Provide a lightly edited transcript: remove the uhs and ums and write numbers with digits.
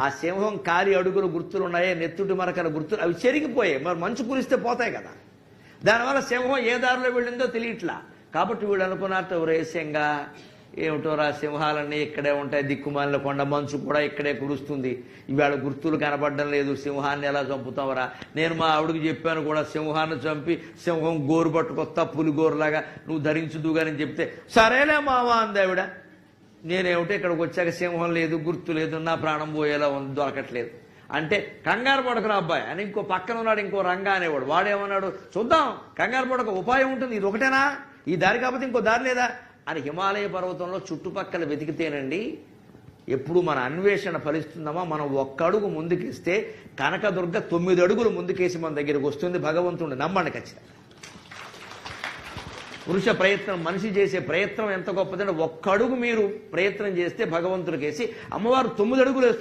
ఆ సింహం కాలి అడుగులు గుర్తులు ఉన్నాయే, నెత్తుటి మరకల గుర్తులు అవి చెరిగిపోయాయి. మరి మంచు కురిస్తే పోతాయి కదా. దానివల్ల సింహం ఏ దారిలో వెళ్ళిందో తెలియట్లా. కాబట్టి వీళ్ళు అనుకున్నట్టు రేస్యంగా ఏమిటోరా సింహాలన్నీ ఇక్కడే ఉంటాయి, దిక్కుమాలిన కొండ మంచు కూడా ఇక్కడే కురుస్తుంది, ఇవాళ గుర్తులు కనపడడం లేదు, సింహాన్ని ఎలా చంపుతావరా. నేను మా ఆవిడకి చెప్పాను కూడా, సింహాన్ని చంపి సింహం గోరు పట్టుకొస్తా పులిగోరులాగా నువ్వు ధరించుదుగాని చెప్తే సరేలే మావా అంది ఆవిడ. నేనేమిటో ఇక్కడికి వచ్చాక సింహం లేదు, గుర్తు లేదు, నా ప్రాణం పోయేలా ఉంది, దొరకట్లేదు అంటే కంగారు పడకరా అబ్బాయి అని ఇంకో పక్కన ఉన్నాడు ఇంకో రంగా అనేవాడు. వాడేమన్నాడు, చూద్దాం కంగారు పడక ఉపాయం ఉంటుంది, ఇది ఒకటేనా, ఈ దారి కాకపోతే ఇంకో దారి లేదా అని హిమాలయ పర్వతంలో చుట్టుపక్కల వెతికితేనండి ఎప్పుడు మన అన్వేషణ ఫలిస్తుందమా. మనం ఒక్క అడుగు ముందుకేస్తే కనకదుర్గ 9 అడుగులు ముందుకేసి మన దగ్గరికి వస్తుంది. భగవంతుడు నమ్మండి ఖచ్చితంగా. పురుష ప్రయత్నం, మనిషి చేసే ప్రయత్నం ఎంత గొప్పదంటే ఒక్క అడుగు మీరు ప్రయత్నం చేస్తే భగవంతుడికేసి అమ్మవారు 9 అడుగులు